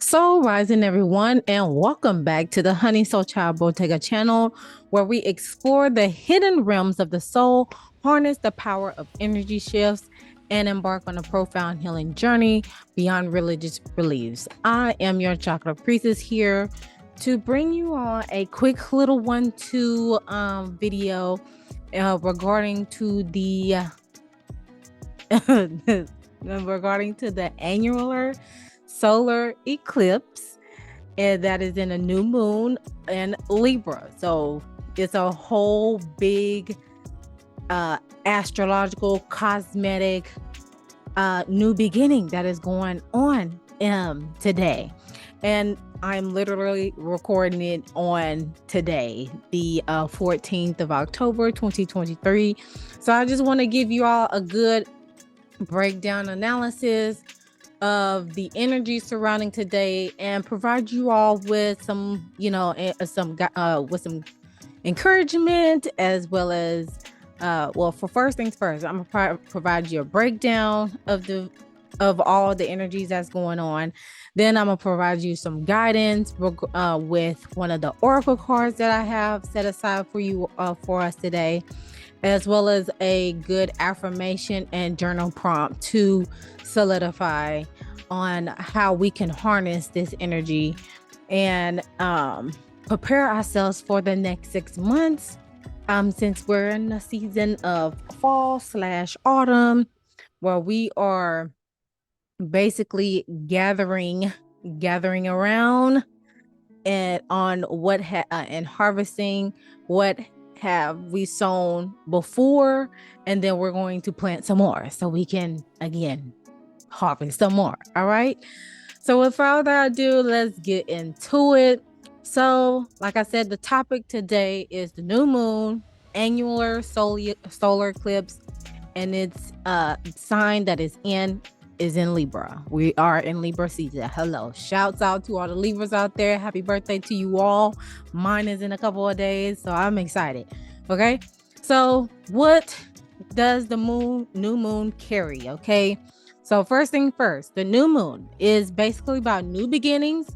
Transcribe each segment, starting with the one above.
So, rising everyone, and welcome back to the Honeysolchilbottega channel, where we explore the hidden realms of the soul, harness the power of energy shifts, and embark on a profound healing journey beyond religious beliefs. I am your chakra priestess here to bring you all a quick little 1-2 video regarding to the regarding to the annular solar eclipse, and that is in a new moon in Libra. So it's a whole big astrological cosmetic new beginning that is going on today. And I'm literally recording it on today, the 14th of October, 2023. So I just want to give you all a good breakdown analysis of the energy surrounding today and provide you all with some, with some encouragement, as well as for first things first, I'm gonna provide you a breakdown of all the energies that's going on. Then I'm gonna provide you some guidance with one of the oracle cards that I have set aside for you for us today, as well as a good affirmation and journal prompt to solidify on how we can harness this energy and prepare ourselves for the next 6 months. Since we're in the season of fall/autumn, where we are basically gathering around and on what and harvesting what have we sown before, and then we're going to plant some more so we can again harvest some more. All right, so without further ado, let's get into it. So like I said, the topic today is the new moon annular solar eclipse, and its sign that is in Libra. We are in Libra season. Hello, shouts out to all the Libras out there. Happy birthday to you all. Mine is in a couple of days, so I'm excited. Okay, so what does the new moon carry? Okay, so first thing first, the new moon is basically about new beginnings.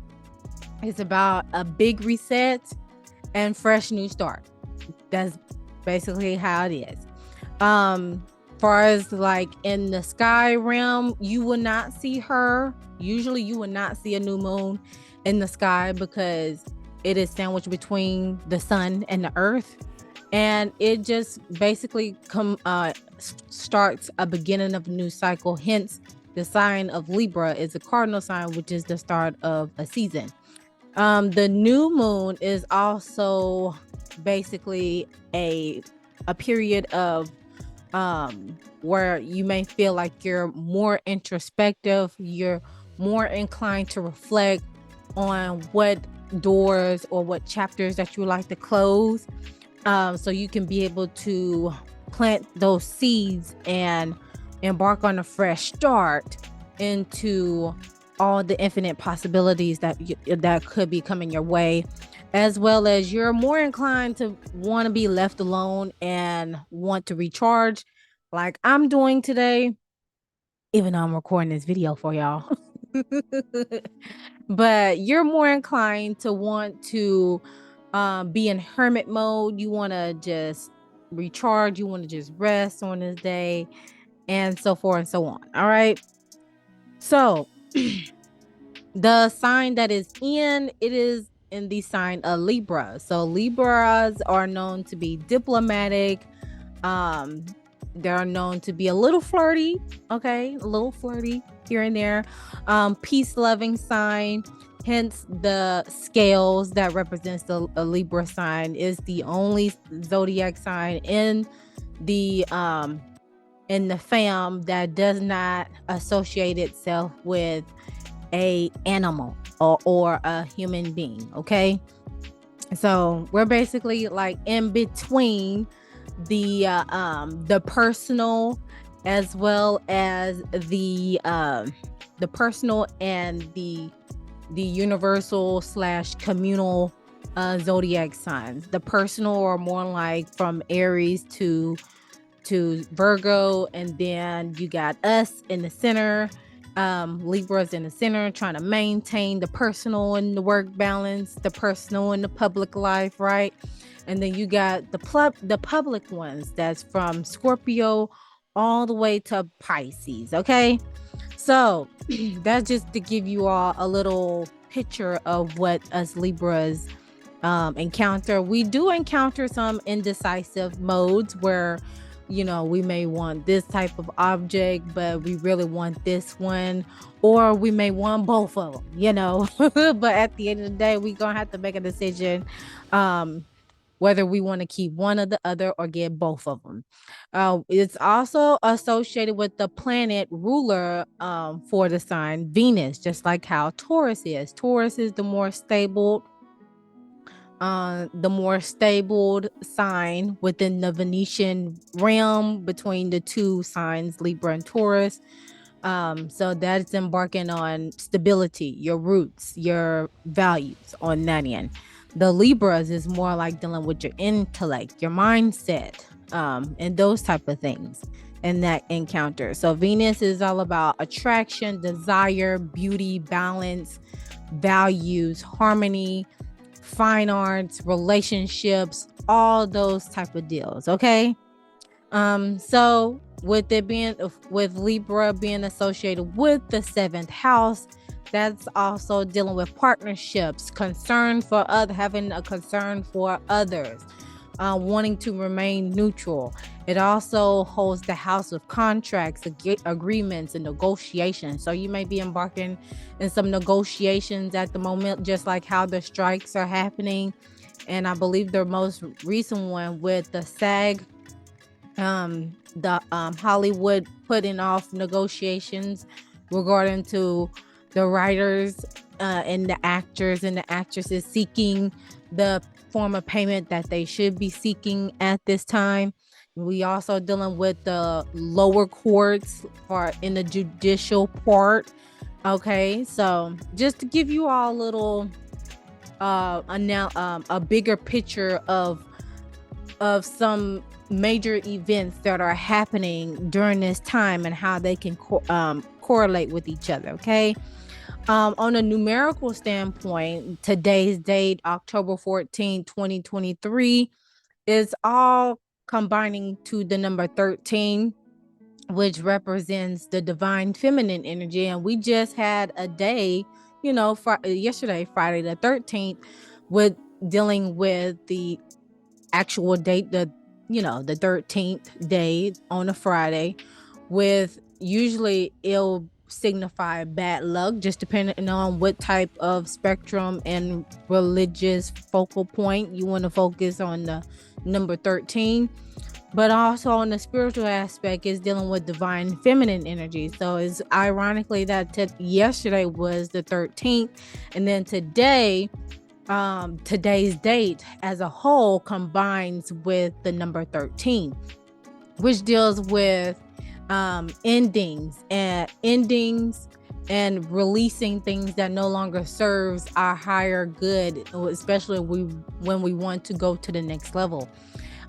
It's about a big reset and fresh new start. That's basically how it is. Far as like in the sky realm, you will not see her. Usually you will not see a new moon in the sky because it is sandwiched between the sun and the earth, and it just basically starts a beginning of a new cycle. Hence the sign of Libra is a cardinal sign, which is the start of a season. The new moon is also basically a period of where you may feel like you're more introspective, you're more inclined to reflect on what doors or what chapters that you like to close, so you can be able to plant those seeds and embark on a fresh start into all the infinite possibilities that could be coming your way, as well as you're more inclined to want to be left alone and want to recharge like I'm doing today, even though I'm recording this video for y'all. But you're more inclined to want to be in hermit mode. You want to just recharge, you want to just rest on this day, and so forth and so on. All right, so the sign that is in, it is in the sign of Libra. So Libras are known to be diplomatic. They're known to be a little flirty, okay, a little flirty here and there. Peace-loving sign. Hence, the scales that represents the Libra sign is the only zodiac sign in the fam that does not associate itself with a animal or a human being. Okay, so we're basically like in between the personal, as well as the personal and the universal/communal zodiac signs. The personal are more like from Aries to Virgo, and then you got us in the center, Libra's in the center, trying to maintain the personal and the work balance, the personal and the public life, right? And then you got the public ones, that's from Scorpio all the way to Pisces. Okay, so that's just to give you all a little picture of what us Libras encounter. We do encounter some indecisive modes where, we may want this type of object, but we really want this one, or we may want both of them. But at the end of the day, we're gonna have to make a decision, whether we want to keep one or the other or get both of them. It's also associated with the planet ruler, for the sign Venus, just like how Taurus is. Taurus is the more stable sign within the Venetian realm between the two signs, Libra and Taurus. So that's embarking on stability, your roots, your values on that end. The Libras is more like dealing with your intellect, your mindset, and those type of things in that encounter. So Venus is all about attraction, desire, beauty, balance, values, harmony, fine arts, relationships, all those type of deals. Okay. So with Libra being associated with the 7th house, that's also dealing with partnerships, having a concern for others, wanting to remain neutral. It also holds the house of contracts, agreements, and negotiations. So you may be embarking in some negotiations at the moment, just like how the strikes are happening. And I believe the most recent one with the SAG, Hollywood putting off negotiations regarding to the writers, and the actors and the actresses seeking the form of payment that they should be seeking at this time. We also dealing with the lower courts or in the judicial part. Okay, so just to give you all a little a bigger picture of some major events that are happening during this time and how they can correlate with each other. Okay. On a numerical standpoint, today's date, October 14, 2023, is all combining to the number 13, which represents the divine feminine energy. And we just had a day, yesterday, Friday the 13th, with dealing with the actual date, the 13th day on a Friday, with usually it'll signify bad luck, just depending on what type of spectrum and religious focal point you want to focus on. The number 13, but also on the spiritual aspect, is dealing with divine feminine energy. So it's ironically that yesterday was the 13th, and then today's date as a whole combines with the number 13, which deals with endings and releasing things that no longer serves our higher good, especially when we want to go to the next level.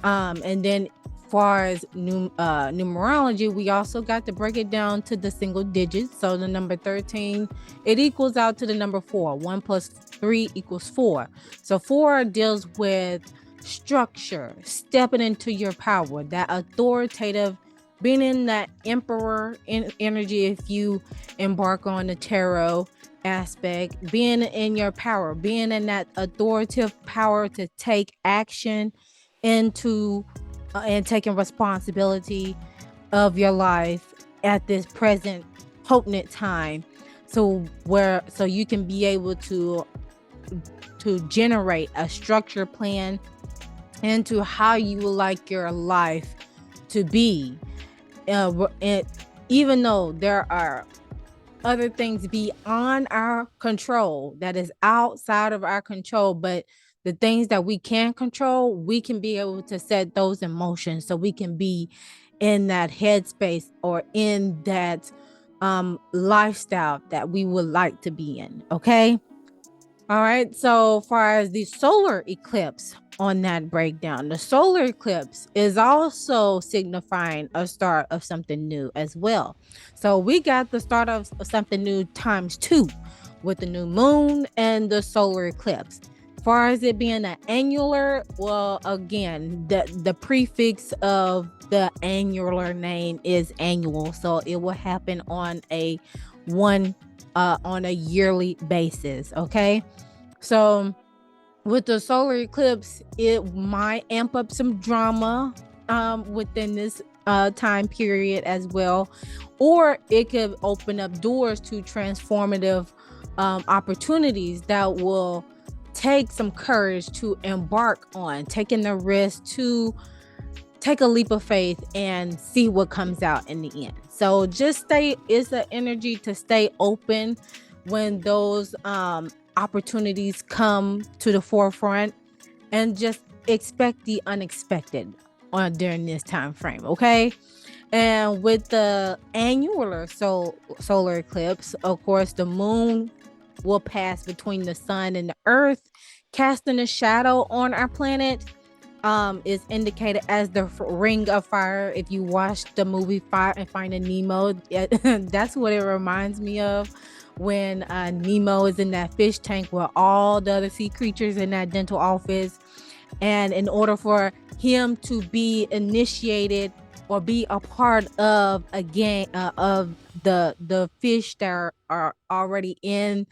And then far as numerology, we also got to break it down to the single digits. So the number 13, it equals out to the number 4. 1 plus 3 equals 4. So 4 deals with structure, stepping into your power, that authoritative, being in that emperor energy. If you embark on the tarot aspect, being in your power, being in that authoritative power to take action into and taking responsibility of your life at this present potent time, so you can be able to generate a structure plan into how you would like your life to be. Even though there are other things beyond our control, that is outside of our control, but the things that we can control, we can be able to set those in motion, so we can be in that headspace or in that lifestyle that we would like to be in. Okay. All right. So far as the solar eclipse, on that breakdown. The solar eclipse is also signifying a start of something new as well. So we got the start of something new times two with the new moon and the solar eclipse. Far as it being an annular, well, again, the prefix of the annular name is annual, so it will happen on a yearly basis. Okay, so with the solar eclipse, it might amp up some drama within this time period as well, or it could open up doors to transformative opportunities that will take some courage to embark on, taking the risk to take a leap of faith and see what comes out in the end. So just it's the energy to stay open when those opportunities come to the forefront, and just expect the unexpected during this time frame. Okay. And with the annular solar eclipse, of course, the moon will pass between the sun and the earth, casting a shadow on our planet. Is indicated as the ring of fire. If you watch the movie Fire and Finding Nemo, that's what it reminds me of, when Nemo is in that fish tank with all the other sea creatures in that dental office. And in order for him to be initiated or be a part of a gang of the fish that are already in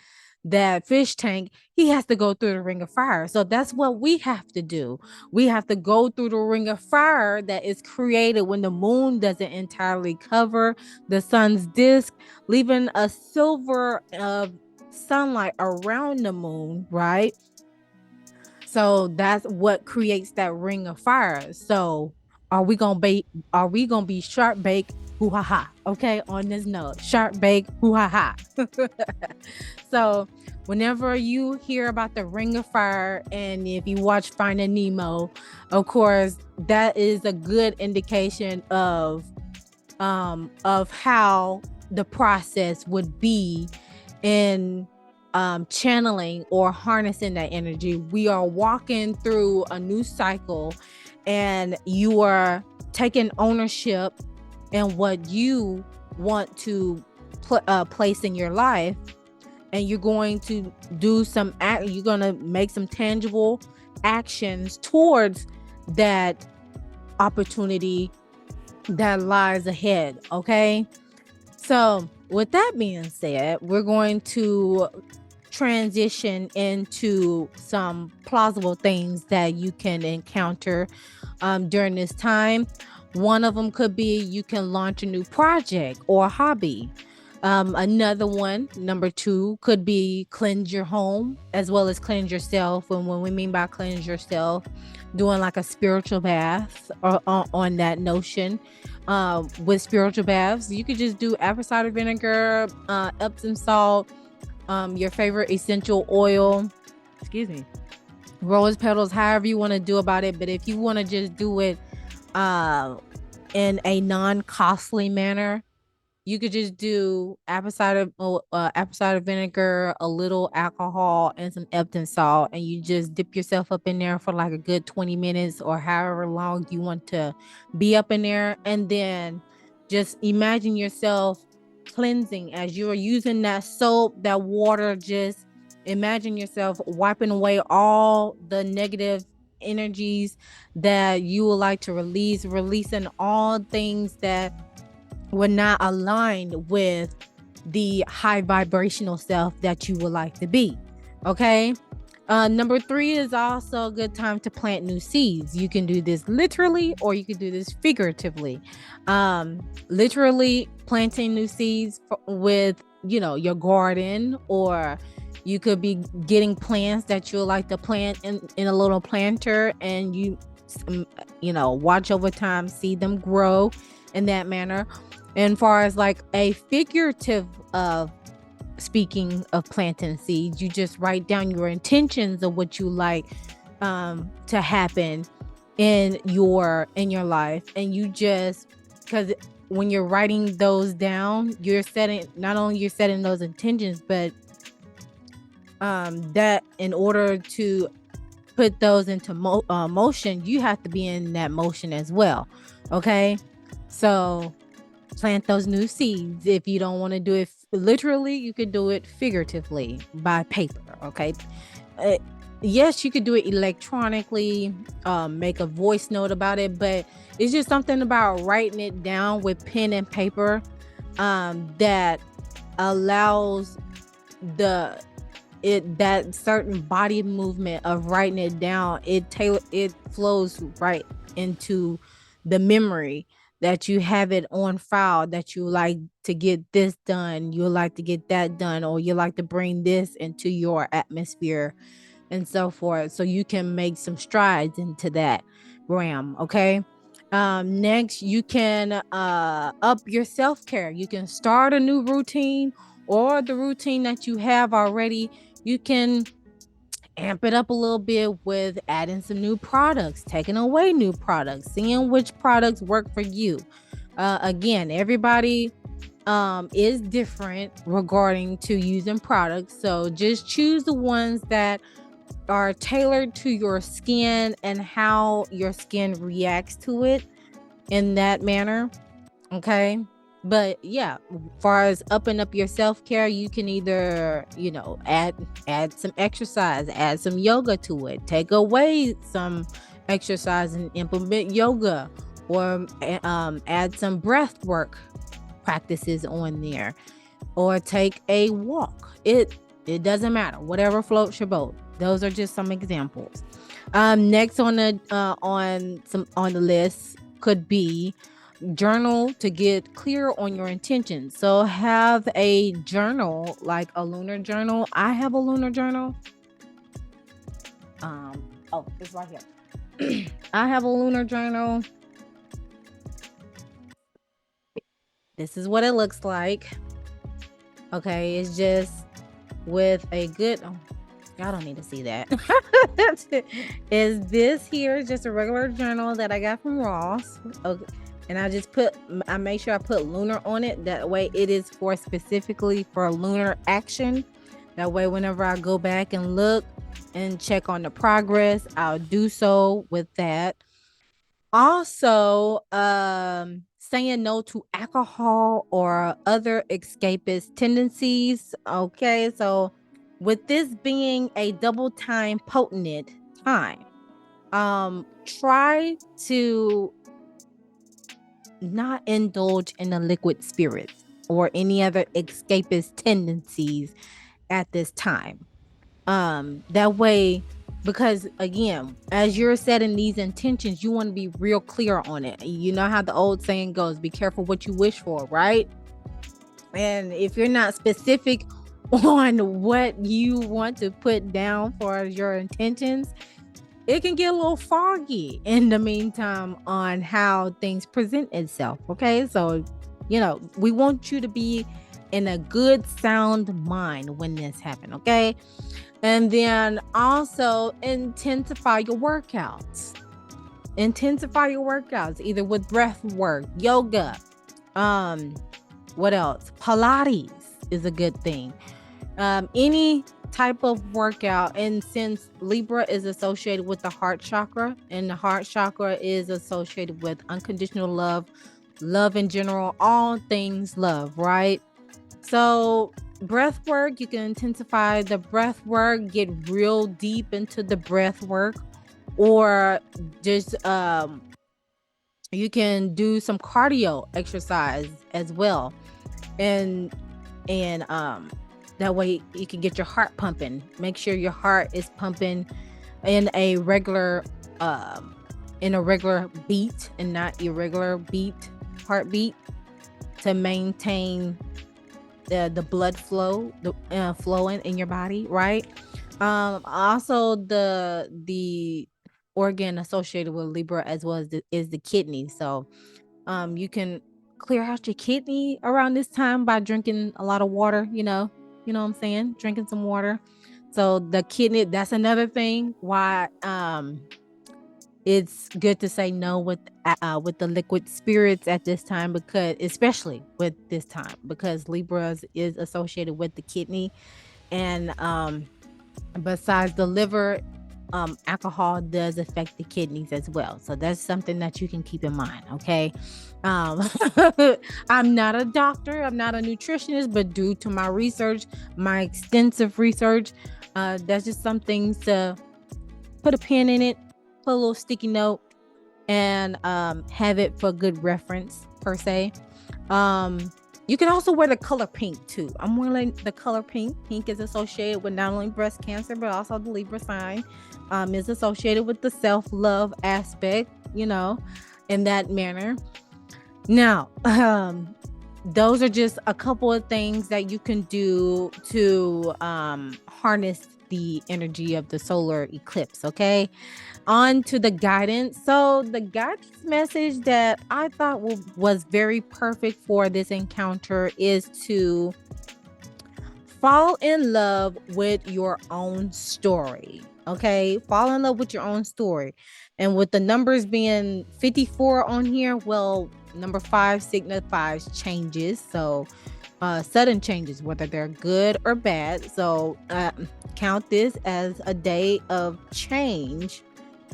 that fish tank, he has to go through the ring of fire. So that's what we have to do. We have to go through the ring of fire that is created when the moon doesn't entirely cover the sun's disk, leaving a silver sunlight around the moon, right? So that's what creates that ring of fire. So are we gonna be sharp bake hoo ha ha? Okay, on this note, sharp bake hoo ha ha. So whenever you hear about the ring of fire, and if you watch Finding Nemo, of course, that is a good indication of how the process would be in channeling or harnessing that energy. We are walking through a new cycle, and you are taking ownership in what you want to place in your life, and you're going to do you're going to make some tangible actions towards that opportunity that lies ahead. Okay, so with that being said, we're going to transition into some plausible things that you can encounter during this time. One of them could be you can launch a new project or hobby. Another one, number 2, could be cleanse your home as well as cleanse yourself. And when we mean by cleanse yourself, doing like a spiritual bath or on that notion. With spiritual baths, you could just do apple cider vinegar, Epsom salt, your favorite essential oil, rose petals, however you want to do about it. But if you want to just do it in a non-costly manner, you could just do apple cider vinegar, a little alcohol, and some Epsom salt, and you just dip yourself up in there for like a good 20 minutes or however long you want to be up in there. And then just imagine yourself cleansing as you are using that soap, that water. Just imagine yourself wiping away all the negative energies that you would like to releasing all things that were not aligned with the high vibrational self that you would like to be. Okay. Number 3 is also a good time to plant new seeds. You can do this literally, or you can do this figuratively. Literally planting new seeds with, your garden, or you could be getting plants that you like to plant in a little planter, and you watch over time, see them grow in that manner. And far as like a figurative speaking of planting seeds, you just write down your intentions of what you like to happen in your life, and you just, because when you're writing those down, you're setting those intentions, but that in order to put those into motion, you have to be in that motion as well. Okay, so plant those new seeds. If you don't want to do it literally, you could do it figuratively by paper. Okay, yes, you could do it electronically, make a voice note about it, but it's just something about writing it down with pen and paper that allows that certain body movement of writing it down. It flows right into the memory, that you have it on file, that you like to get this done, you like to get that done, or you like to bring this into your atmosphere and so forth, so you can make some strides into that realm. Okay, next, you can up your self-care. You can start a new routine, or the routine that you have already, you can amp it up a little bit with adding some new products, taking away new products, seeing which products work for you. Again, everybody is different regarding to using products, so just choose the ones that are tailored to your skin and how your skin reacts to it in that manner. Okay, but yeah, as far as upping up your self-care, you can either, add some exercise, add some yoga to it, take away some exercise and implement yoga, or add some breath work practices on there, or take a walk. It doesn't matter, whatever floats your boat. Those are just some examples. Next on the list could be journal to get clear on your intentions. So have a journal, like a lunar journal. I have a lunar journal. Oh, it's right here. I have a lunar journal. This is what it looks like. Okay, it's just with a good, y'all don't need to see that. Is this here just a regular journal that I got from Ross? Okay. And I make sure I put lunar on it. That way it is specifically for lunar action. That way, whenever I go back and look and check on the progress, I'll do so with that. Also, saying no to alcohol or other escapist tendencies. Okay, so with this being a double time potent time, try to not indulge in the liquid spirits or any other escapist tendencies at this time. That way, because again, as you're setting these intentions, you want to be real clear on it. You know how the old saying goes, be careful what you wish for, right? And if you're not specific on what you want to put down for your intentions, it can get a little foggy in the meantime on how things present itself. Okay, so we want you to be in a good sound mind when this happens. Okay, and then also intensify your workouts either with breath work, yoga, what else, Pilates is a good thing, any type of workout. And since Libra is associated with the heart chakra, and the heart chakra is associated with unconditional love in general, all things love, right? So breath work, you can intensify the breath work, get real deep into the breath work, or just you can do some cardio exercise as well, and that way you can get your heart pumping. Make sure your heart is pumping in a regular beat and not irregular heartbeat, to maintain the blood flow, flowing in your body, right? Also the organ associated with Libra as well is the kidney. So you can clear out your kidney around this time by drinking a lot of water. You know what I'm saying? Drinking some water. So the kidney, that's another thing why it's good to say no with the liquid spirits at this time, because especially with this time, because Libra is associated with the kidney, and besides the liver, alcohol does affect the kidneys as well. So that's something that you can keep in mind. Okay. Um, I'm not a doctor, I'm not a nutritionist, but due to my research, my extensive research, that's just some things to put a pen in it, put a little sticky note, and have it for good reference per se. You can also wear the color pink too. I'm wearing the color pink. Pink is associated with not only breast cancer, but also the Libra sign. Is associated with the self-love aspect, in that manner. Now, those are just a couple of things that you can do to harness the energy of the solar eclipse. Okay, on to the guidance. So the guidance message that I thought was very perfect for this encounter is to fall in love with your own story. Okay, fall in love with your own story. And with the numbers being 54 on here, well, number 5 signifies changes. So sudden changes, whether they're good or bad. So count this as a day of change,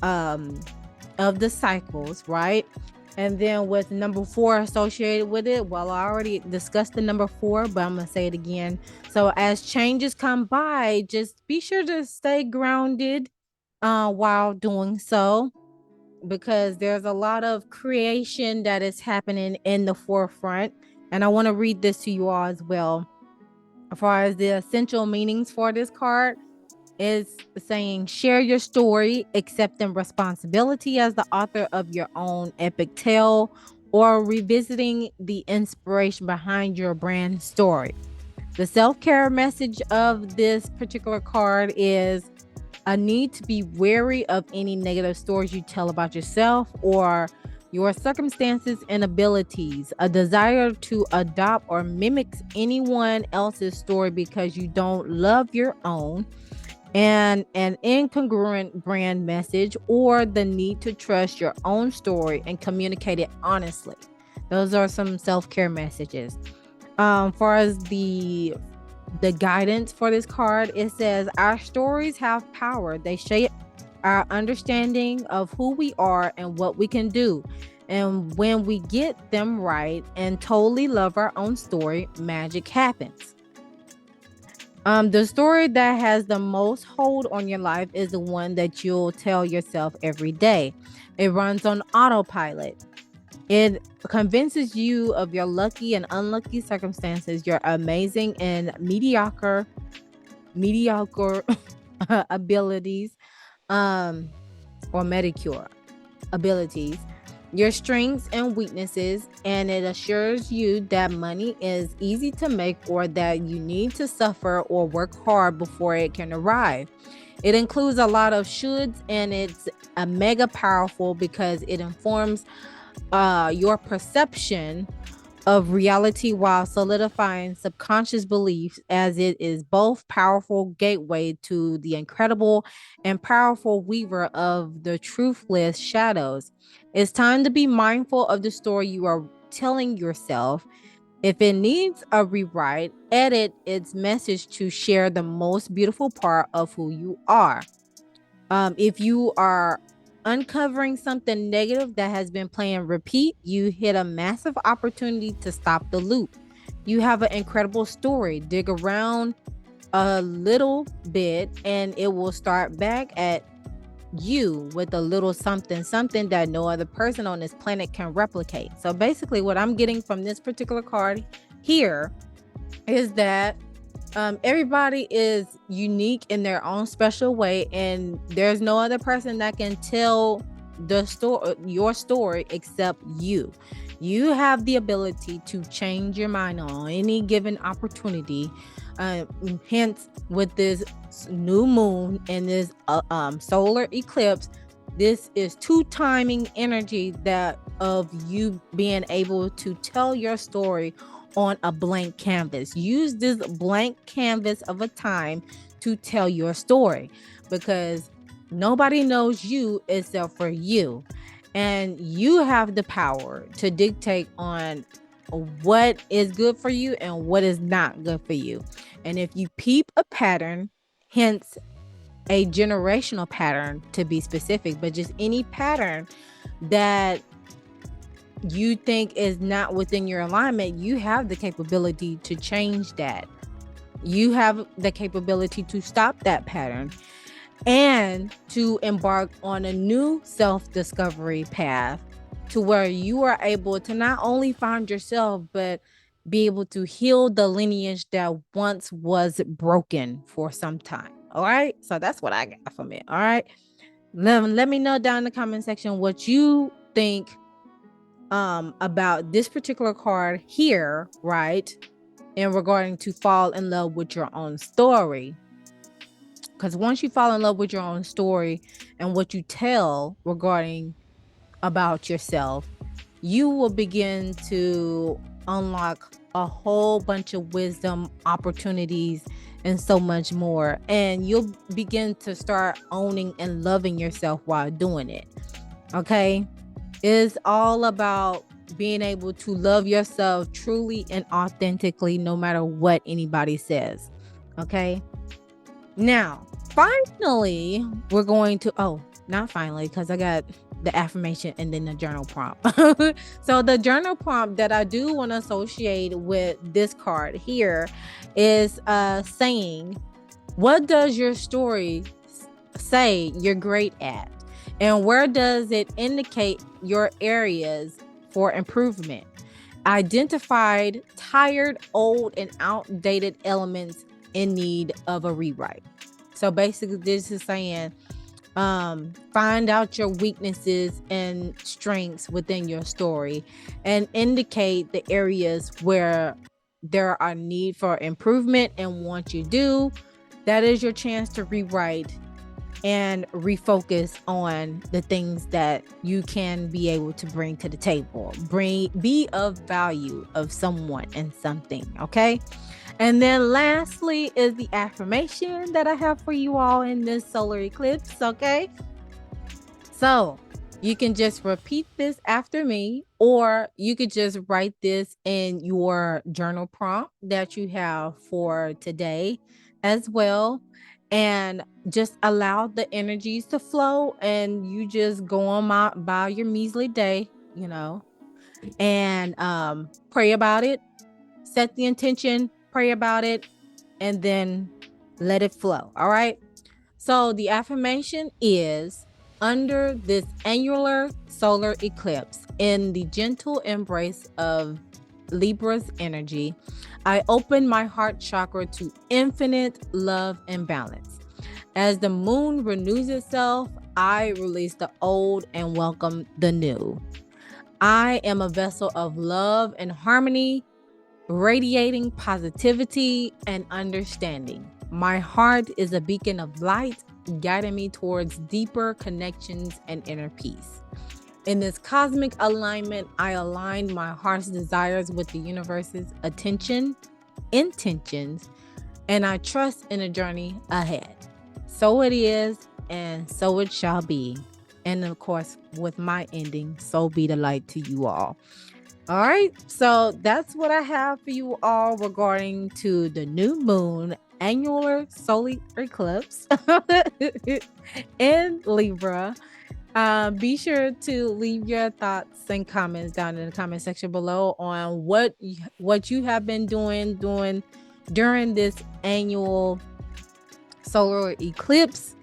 of the cycles, right? And then with number 4 associated with it, well, I already discussed the number 4, but I'm going to say it again. So as changes come by, just be sure to stay grounded while doing so, because there's a lot of creation that is happening in the forefront. And I want to read this to you all as well. As far as the essential meanings for this card, is saying share your story, accepting responsibility as the author of your own epic tale, or revisiting the inspiration behind your brand story. The self-care message of this particular card is a need to be wary of any negative stories you tell about yourself or your circumstances and abilities, a desire to adopt or mimic anyone else's story because you don't love your own, and an incongruent brand message, or the need to trust your own story and communicate it honestly. Those are some self-care messages. Far as the guidance for this card, it says our stories have power. They shape our understanding of who we are and what we can do. And when we get them right and totally love our own story, magic happens. The story that has the most hold on your life is the one that you'll tell yourself every day. It runs on autopilot. It convinces you of your lucky and unlucky circumstances, your amazing and mediocre abilities, or medicure abilities, your strengths and weaknesses, and it assures you that money is easy to make or that you need to suffer or work hard before it can arrive. It includes a lot of shoulds, and it's a mega powerful because it informs your perception of reality while solidifying subconscious beliefs, as it is both powerful gateway to the incredible and powerful weaver of the truthless shadows. It's time to be mindful of the story you are telling yourself. If it needs a rewrite, edit its message to share the most beautiful part of who you are. If you are uncovering something negative that has been playing repeat, you hit a massive opportunity to stop the loop. You have an incredible story. Dig around a little bit and it will start back at you with a little something that no other person on this planet can replicate. So basically what I'm getting from this particular card here is that everybody is unique in their own special way, and there's no other person that can tell your story except you. You have the ability to change your mind on any given opportunity. Hence, with this new moon and this solar eclipse, this is two timing energy that of you being able to tell your story on a blank canvas. Use this blank canvas of a time to tell your story, because nobody knows you except for you, and you have the power to dictate on what is good for you and what is not good for you. And if you peep a pattern, hence a generational pattern to be specific, but just any pattern that you think is not within your alignment, you have the capability to change that. You have the capability to stop that pattern and to embark on a new self-discovery path to where you are able to not only find yourself, but be able to heal the lineage that once was broken for some time. All right. So that's what I got from it. All right. Let me know down in the comment section what you think about this particular card here, right? And regarding to fall in love with your own story. Because once you fall in love with your own story and what you tell regarding about yourself, you will begin to unlock a whole bunch of wisdom, opportunities, and so much more. And you'll begin to start owning and loving yourself while doing it. Okay? It's all about being able to love yourself truly and authentically, no matter what anybody says. Okay? Now, finally, we're going to, not finally, because I got the affirmation and then the journal prompt. So the journal prompt that I do want to associate with this card here is saying, what does your story say you're great at? And where does it indicate your areas for improvement? Identified tired, old, and outdated elements in need of a rewrite. So basically this is saying, find out your weaknesses and strengths within your story and indicate the areas where there are need for improvement. And once you do, that is your chance to rewrite and refocus on the things that you can be able to bring to the table. Be of value of someone and something, okay? And then lastly is the affirmation that I have for you all in this solar eclipse, okay? So you can just repeat this after me, or you could just write this in your journal prompt that you have for today as well. And just allow the energies to flow, and you just go on by your measly day, and pray about it, set the intention, pray about it, and then let it flow. All right. So the affirmation is, under this annular solar eclipse, in the gentle embrace of Libra's energy, I open my heart chakra to infinite love and balance. As the moon renews itself, I release the old and welcome the new. I am a vessel of love and harmony, radiating positivity and understanding. My heart is a beacon of light, guiding me towards deeper connections and inner peace. In this cosmic alignment, I align my heart's desires with the universe's intentions, and I trust in the journey ahead. So it is, and so it shall be. And of course, with my ending, so be the light to you all. All right, so that's what I have for you all regarding to the new moon annular solar eclipse in Libra. Be sure to leave your thoughts and comments down in the comment section below on what you have been doing during this annual solar eclipse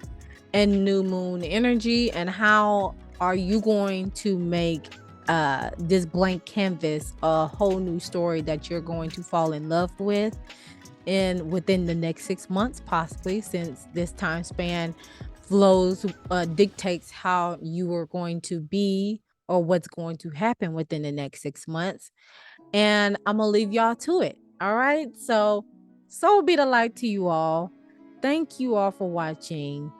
and new moon energy, and how are you going to make this blank canvas a whole new story that you're going to fall in love with within the next 6 months, possibly, since this time span dictates how you are going to be or what's going to happen within the next 6 months. And I'm gonna leave y'all to it. All right, so be the light to you all. Thank you all for watching.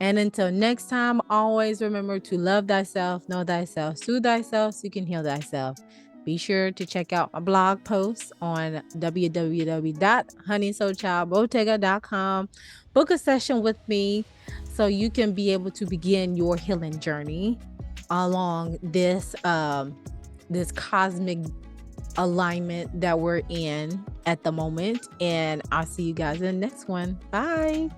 And until next time, always remember to love thyself, know thyself, soothe thyself, so you can heal thyself. Be sure to check out my blog posts on www.honeysolchilbottega.com. Book a session with me so you can be able to begin your healing journey along this cosmic alignment that we're in at the moment. And I'll see you guys in the next one. Bye.